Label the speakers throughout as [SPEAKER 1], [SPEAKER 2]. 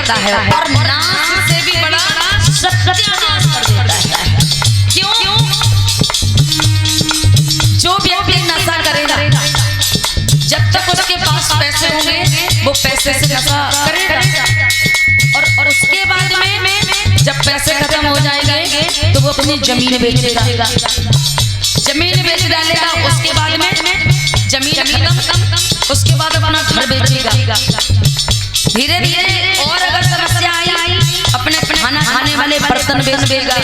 [SPEAKER 1] देता है और नाश से भी बड़ा सत्यानाश कर देता है। क्यों? जो व्यक्ति नशा करेगा जब तक उसके पास पैसे होंगे वो पैसे से नशा करेगा और उसके बाद में जब पैसे खत्म हो जाएंगे तो वो अपनी जमीन बेचेगा, जमीन बेच डालेगा। उसके बाद में जमीन खत्म, उसके बाद अपना घर बेचेगा। धीरे धीरे और अगर समस्या आई अपने खाना खाने वाले बर्तन बेच देगा,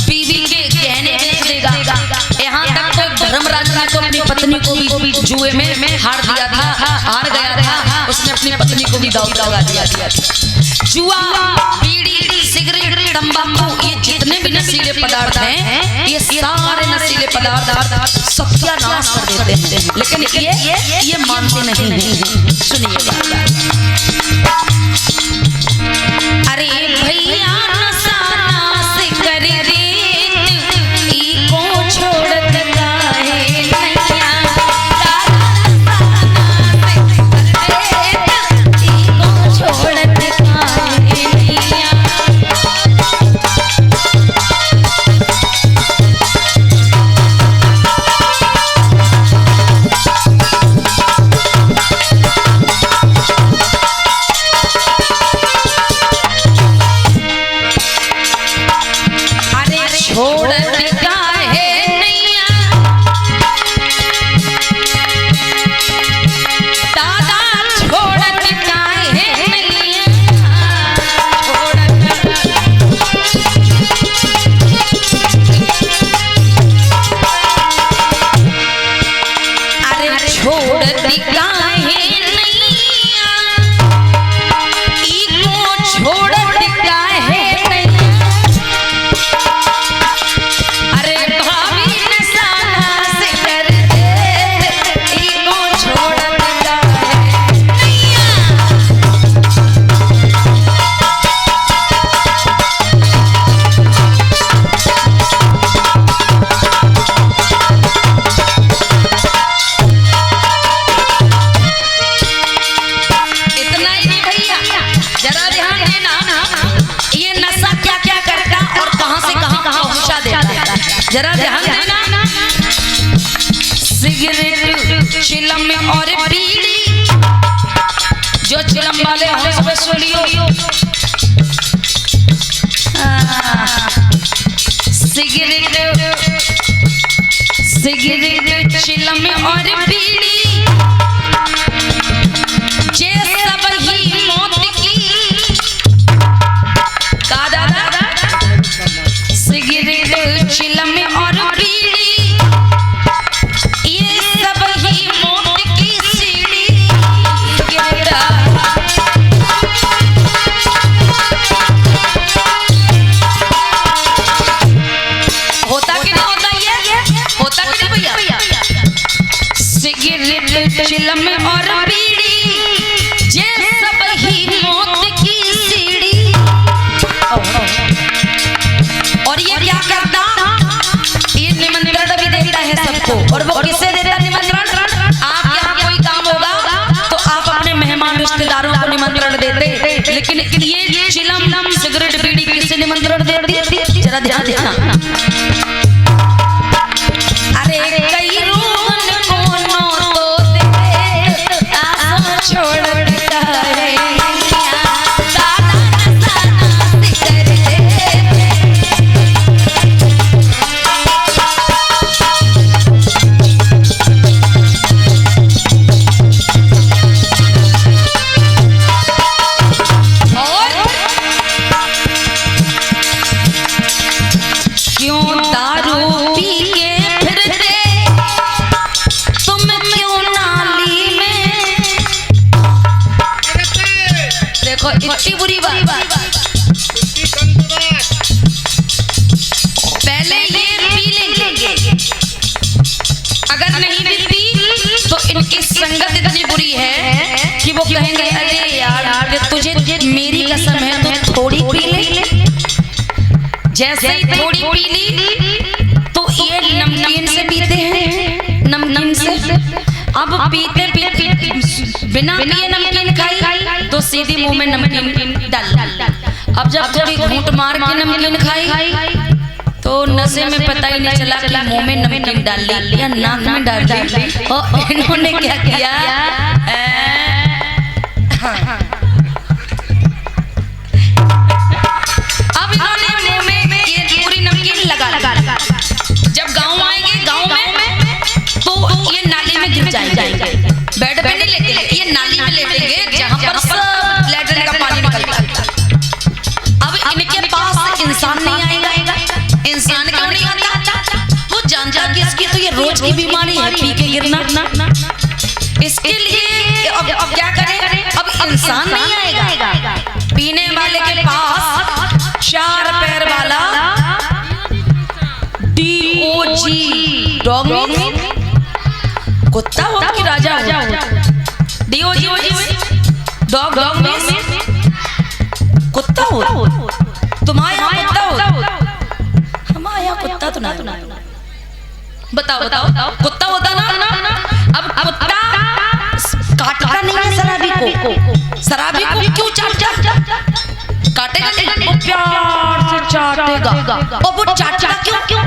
[SPEAKER 1] बीवी के गहने बेच देगा। यहाँ तक तो धर्मराज ने तो अपनी पत्नी को भी जुए में हार दिया था, हार गया था। उसने अपनी पत्नी को भी दांव लगा दिया था। जुआ, बीड़ी, सिगरेट, तंबाकू, ये जितने भी नशीले पदार्थ हैं ये सारे नशीले पदार्थ सत्यानाश कर देते हैं, लेकिन ये मानते नहीं हैं। सुनिए अरे भैया नशा नाश कर देत ई को छोड़त काहे नैया, ई को छोड़त काहे नैया। जरा ध्यान देना, सिगरेट, चिलम और बीड़ी, जो चिलम वाले हैं सब सुनियो, सिगरेट, चिलम और बीड़ी जे सब ही मौत की का दादा। सिगरेट, चिलम और बीड़ी ये सब ही मौत की सीढ़ी। होता कि नहीं होता, ये होता कि नहीं भैया? सिगरेट, चिलम और बीड़ी ये सब ही मौत की सीढ़ी। और ये क्या करता, ये निमंत्रण भी देता है सबको। और वो किसे देता है निमंत्रण? आपके यहाँ कोई काम होगा तो आप अपने मेहमान रिश्तेदारों को निमंत्रण देते, लेकिन ये चिलम, सिगरेट, बीड़ी किसे निमंत्रण देती? जरा ध्यान देना। अरे कई रोहन कोनो तो दे आसमां छोड़ देता है। इतनी बुरी बात, पहले ये पी लेंगे, अगर नहीं भी पी तो इनकी संगत इतनी बुरी है कि वो कहेंगे अरे यार तुझे मेरी कसम है तो थोड़ी पी ले। जैसे ही थोड़ी पी ली तो ये नमकीन से पीते हैं, नमकीन से। अब पीते पीते बिना पिए नमकीन खाई तो तो सीधी मुंह में नमकीन डाल। अब जब थोड़ी घूंट मार के नमकीन खाई तो नशे में पता ही नहीं चला कि मुंह में नमकीन डाल ली या नाक में डाल ली। और इन्होंने क्या किया, अब इन्होंने मुंह में ये पूरी नमकीन लगा। जब गाँव आएंगे, गाँव में तो ये नाली में गिर जाएंगे। बेड पे नहीं लेटेंगे, ये नाली में लेटेंगे जहाँ पर सब लैट्रिन का पानी निकलता है। अब इनके पास इंसान नहीं आएगा। इंसान क्यों नहीं आता? वो जान कि इसकी तो ये रोज की बीमारी है, पी के गिरना। इसके लिए अब क्या करें? अब इंसान नहीं आएगा। पीने वाले के पास 4 पैर वाला DOG डॉग कुत्ता हो कि राजा हो? DOG डॉग कुत्ता हो। तुम्हारे यहाँ कुत्ता हो? हमारे यहाँ कुत्ता तो ना। बताओ कुत्ता होता ना। अब कुत्ता काटता नहीं है शराबी को। शराबी को क्यों काटेगा नहीं? वो प्यार से चाटेगा। और वो चाटेगा क्यों?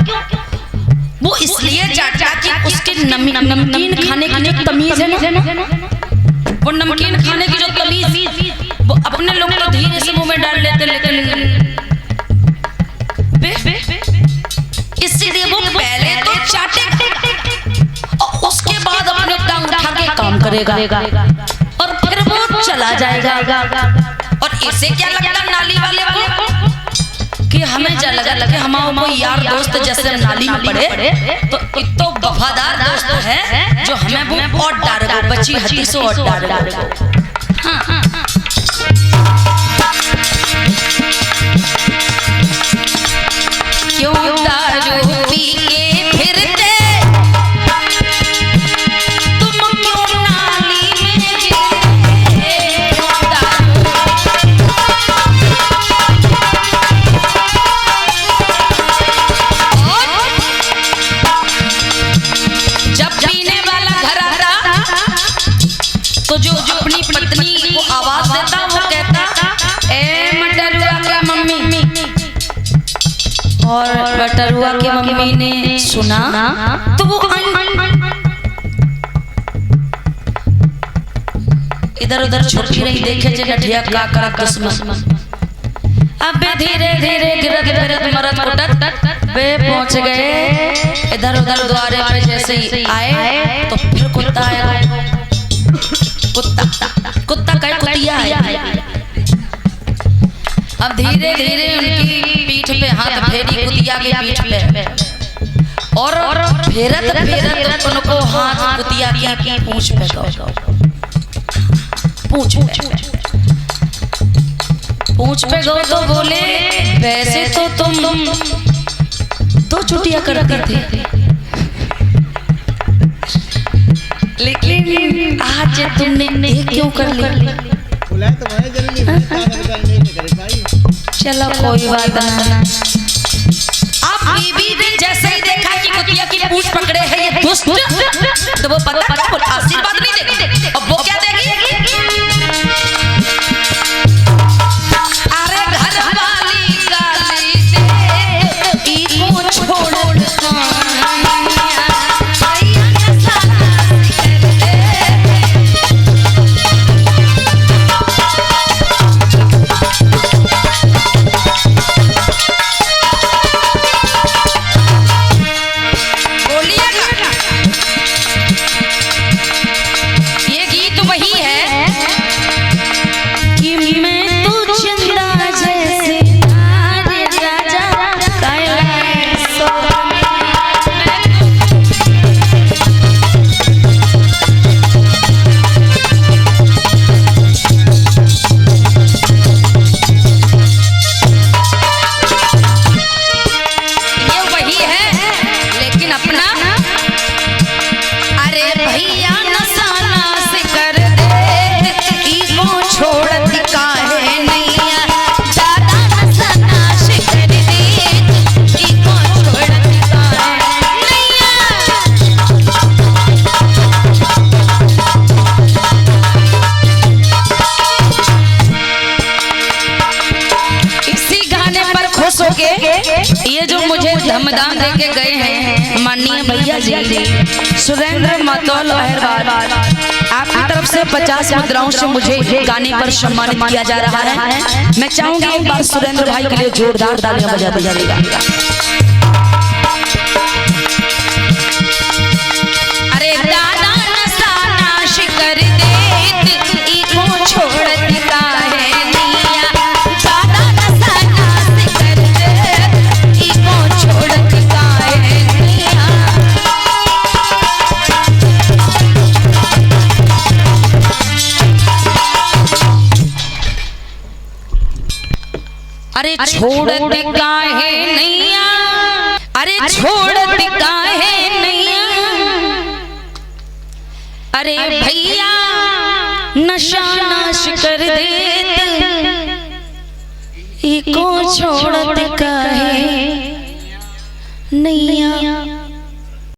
[SPEAKER 1] वो इसलिए चाटेगा कि उसके नमकीन खाने की जो तमीज है ना, वो नमकीन खाने की जो तमीज वो अपने लोग तो धीरे से मुंह में डाल लेते, लेकिन इसलिए वो पहले तो चाटेगा और उसके बाद अपने टांग उठा के काम करेगा और फिर वो चला जाएगा। और इसे क्या लगता नाली वाले को कि हमें क्या लगा कि हमारा कोई यार दोस्त जैसे नाली में पड़े तो वफादार दोस्त है जो हमें वो और डालेगा, बची हड्डी से और डालेगा। क्यों दारू पी के फिरते तुम, क्यों नाली में गिरते? जब पीने वाला घर आता तो जो अपनी पत्नी को आवाज देता वो कहता, ए मटरुआ के मम्मी। और बटरुआ की मम्मी ने सुना तो वो इधर उधर छुपी रही, देखे जे गठिया का करत दुश्मन। अब धीरे धीरे गिरत गिरत मरत कुटत वे पहुंच गए इधर उधर द्वारे पे। जैसे ही आए तो फिर कुत्ता आया। कुत्ता कहे कुतिया है। अब धीरे धीरे उनकी पीठ पे हाथ फेरी, कुतिया के पीठ पे, और फेरत फेरत उनको हाथ कुतिया की पूंछ पे गो। पूंछ पे गो तो बोले, वैसे तो तुम 2 चुटिया करते थे, लेकिन आज तुमने एक क्यों कर ली? चलो कोई बात ना। अब बीबी ने जैसे ही देखा कि कुतिया की पूंछ पकड़े है ये दुष्ट, तो वो पता क्या आशीर्वाद नहीं देगी। अब वो क्या देगी? अरे घर वाली गाली दे इसको छोड़ ये जो मुझे धमदान दे के गए हैं माननीय भैया जी सुरेंद्र मतौल अहरवाल, आपकी तरफ से 50 मुद्राओं से मुझे गाने पर सम्मानित किया जा रहा है। मैं चाहूंगी एक बार सुरेंद्र भाई के लिए जोरदार तालियां बजा दीजिएगा। अरे दादा नशा नाश कर देत इको छोड़त का है निया, दादा नशा नाश कर देत इको छोड़त का है निया। अरे छोड़त का है नैया, अरे छोड़त का है नैया, अरे भैया नशा नाश कर देत इको छोड़त का है नैया।